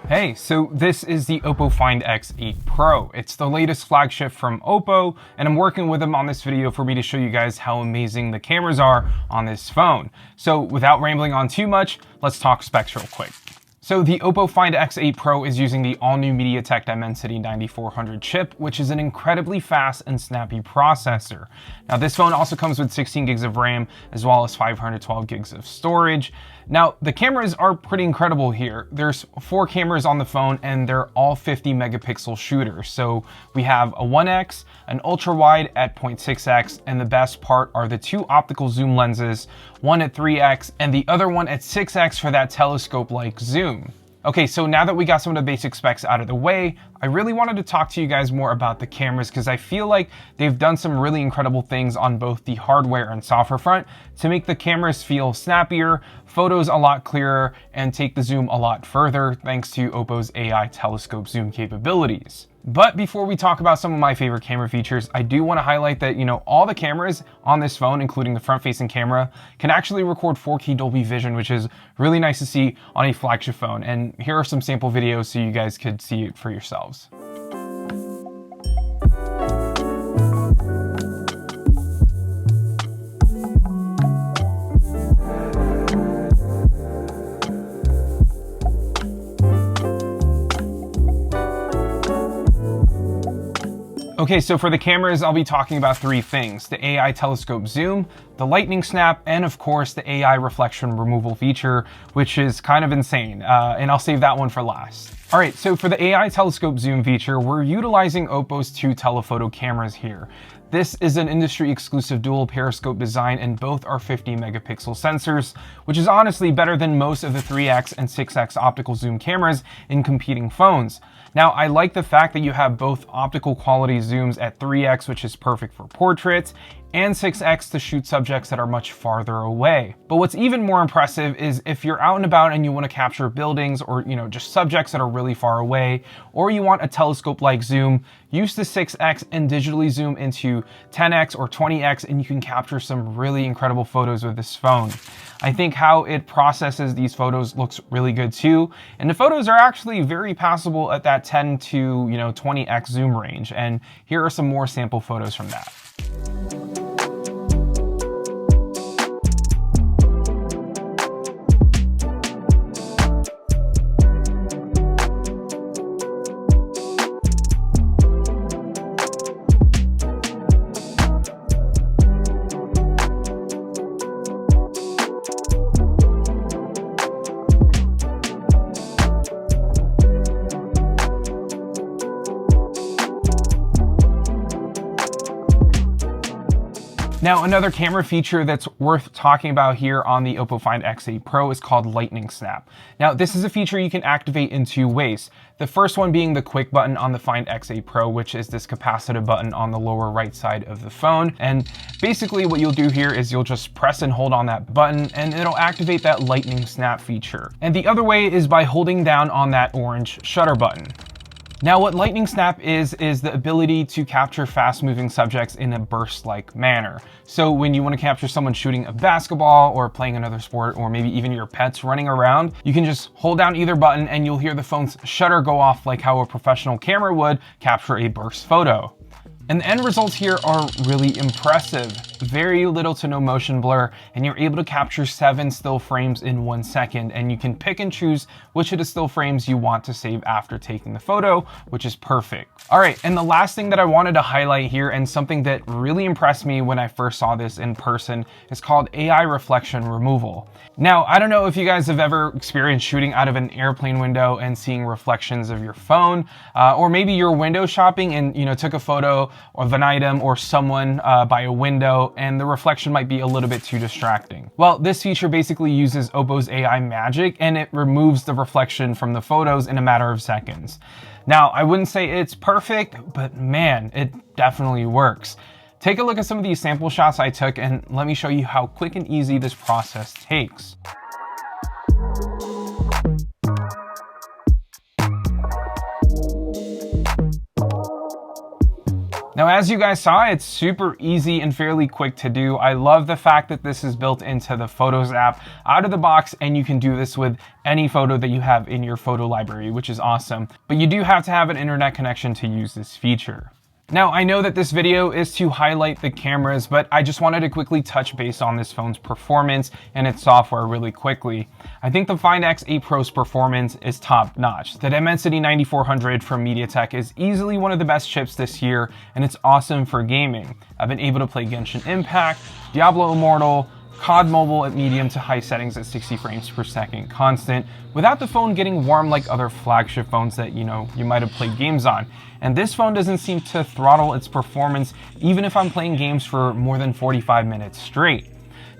Hey, so this is the OPPO Find X8 Pro. It's the latest flagship from OPPO, and I'm working with them on this video for me to show you guys how amazing the cameras are on this phone. So without rambling on too much, let's talk specs real quick. So the OPPO Find X8 Pro is using the all-new MediaTek Dimensity 9400 chip, which is an incredibly fast and snappy processor. Now this phone also comes with 16 gigs of RAM as well as 512 gigs of storage. Now the cameras are pretty incredible here. There's 4 cameras on the phone and they're all 50 megapixel shooters. So we have a 1x, an ultra wide at 0.6x, and the best part are the 2 optical zoom lenses, one at 3x and the other one at 6x for that telescope-like zoom. Okay, so now that we got some of the basic specs out of the way, I really wanted to talk to you guys more about the cameras because I feel like they've done some really incredible things on both the hardware and software front to make the cameras feel snappier, photos a lot clearer, and take the zoom a lot further thanks to OPPO's AI telescope zoom capabilities. But before we talk about some of my favorite camera features, I do want to highlight that, all the cameras on this phone, including the front-facing camera, can actually record 4K Dolby Vision, which is really nice to see on a flagship phone. And here are some sample videos so you guys could see it for yourselves. Okay, so for the cameras, I'll be talking about 3 things: the AI telescope zoom, the lightning snap, and of course the AI reflection removal feature, which is kind of insane, and I'll save that one for last. All right, so for the AI telescope zoom feature, we're utilizing OPPO's 2 telephoto cameras here. This is an industry exclusive dual periscope design and both are 50 megapixel sensors, which is honestly better than most of the 3x and 6x optical zoom cameras in competing phones. Now, I like the fact that you have both optical quality zooms at 3x, which is perfect for portraits, and 6x to shoot subjects that are much farther away. But what's even more impressive is if you're out and about and you want to capture buildings or, just subjects that are really far away, or you want a telescope-like zoom, use the 6x and digitally zoom into 10x or 20x and you can capture some really incredible photos with this phone. I think how it processes these photos looks really good too, and the photos are actually very passable at that 10 to 20x zoom range, and here are some more sample photos from that. Now, another camera feature that's worth talking about here on the OPPO Find X8 Pro is called Lightning Snap. Now, this is a feature you can activate in 2 ways. The first one being the quick button on the Find X8 Pro, which is this capacitive button on the lower right side of the phone. And basically what you'll do here is you'll just press and hold on that button and it'll activate that Lightning Snap feature. And the other way is by holding down on that orange shutter button. Now, what Lightning Snap is the ability to capture fast-moving subjects in a burst-like manner. So when you want to capture someone shooting a basketball or playing another sport, or maybe even your pets running around, you can just hold down either button and you'll hear the phone's shutter go off like how a professional camera would capture a burst photo. And the end results here are really impressive. Very little to no motion blur, and you're able to capture 7 still frames in 1 second, and you can pick and choose which of the still frames you want to save after taking the photo, which is perfect. All right, and the last thing that I wanted to highlight here, and something that really impressed me when I first saw this in person, is called AI reflection removal. Now, I don't know if you guys have ever experienced shooting out of an airplane window and seeing reflections of your phone, or maybe you're window shopping and took a photo of an item or someone by a window, and the reflection might be a little bit too distracting. Well, this feature basically uses OPPO's AI magic, and it removes the reflection from the photos in a matter of seconds. Now, I wouldn't say it's perfect, but man, it definitely works. Take a look at some of these sample shots I took, and let me show you how quick and easy this process takes. Now, as you guys saw, it's super easy and fairly quick to do. I love the fact that this is built into the Photos app out of the box, and you can do this with any photo that you have in your photo library, which is awesome. But you do have to have an internet connection to use this feature. Now, I know that this video is to highlight the cameras, but I just wanted to quickly touch base on this phone's performance and its software really quickly. I think the Find X8 Pro's performance is top notch. The Dimensity 9400 from MediaTek is easily one of the best chips this year, and it's awesome for gaming. I've been able to play Genshin Impact, Diablo Immortal, COD Mobile at medium to high settings at 60 frames per second constant, without the phone getting warm like other flagship phones that you might have played games on. And this phone doesn't seem to throttle its performance even if I'm playing games for more than 45 minutes straight.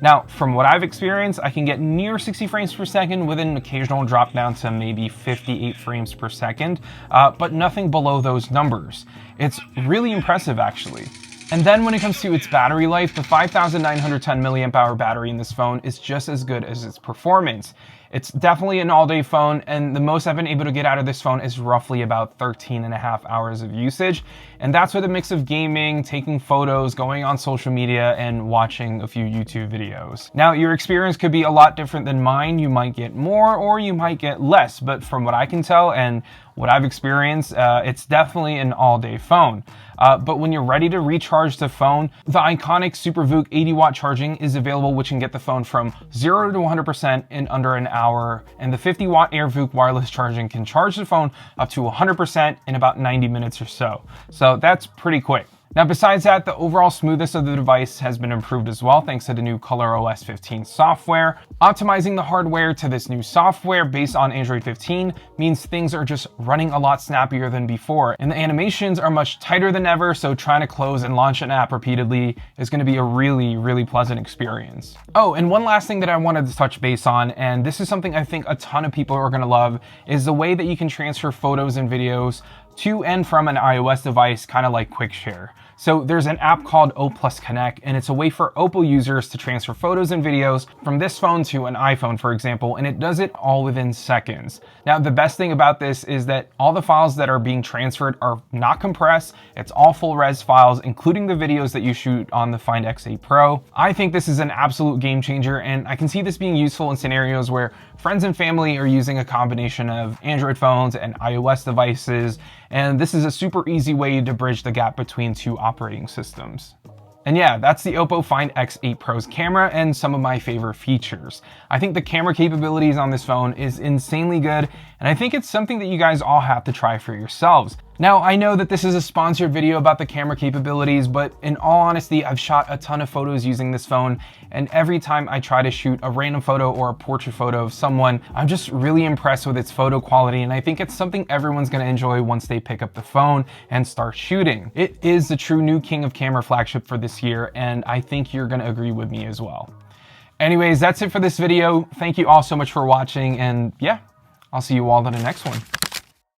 Now, from what I've experienced, I can get near 60 frames per second with an occasional drop down to maybe 58 frames per second, but nothing below those numbers. It's really impressive, actually. And then when it comes to its battery life, the 5,910 milliamp hour battery in this phone is just as good as its performance. It's definitely an all-day phone, and the most I've been able to get out of this phone is roughly about 13.5 hours of usage. And that's with a mix of gaming, taking photos, going on social media, and watching a few YouTube videos. Now, your experience could be a lot different than mine. You might get more or you might get less, but from what I can tell and what I've experienced, it's definitely an all-day phone. But when you're ready to recharge the phone, the iconic SuperVOOC 80-watt charging is available, which can get the phone from 0 to 100% in under an hour. And the 50-watt AirVOOC wireless charging can charge the phone up to 100% in about 90 minutes or so. So that's pretty quick. Now, besides that, the overall smoothness of the device has been improved as well thanks to the new ColorOS 15 software. Optimizing the hardware to this new software based on Android 15 means things are just running a lot snappier than before, and the animations are much tighter than ever, so trying to close and launch an app repeatedly is going to be a really pleasant experience. Oh, and one last thing that I wanted to touch base on, and this is something I think a ton of people are going to love, is the way that you can transfer photos and videos to and from an iOS device, kind of like Quick Share. So there's an app called OPPO Connect, and it's a way for OPPO users to transfer photos and videos from this phone to an iPhone, for example, and it does it all within seconds. Now, the best thing about this is that all the files that are being transferred are not compressed. It's all full res files, including the videos that you shoot on the Find X8 Pro. I think this is an absolute game changer, and I can see this being useful in scenarios where friends and family are using a combination of Android phones and iOS devices, and this is a super easy way to bridge the gap between two operating systems. And yeah, that's the OPPO Find X8 Pro's camera and some of my favorite features. I think the camera capabilities on this phone is insanely good, and I think it's something that you guys all have to try for yourselves. Now, I know that this is a sponsored video about the camera capabilities, but in all honesty, I've shot a ton of photos using this phone, and every time I try to shoot a random photo or a portrait photo of someone, I'm just really impressed with its photo quality, and I think it's something everyone's gonna enjoy once they pick up the phone and start shooting. It is the true new king of camera flagship for this year, and I think you're gonna agree with me as well. Anyways, that's it for this video. Thank you all so much for watching, and yeah, I'll see you all in the next one.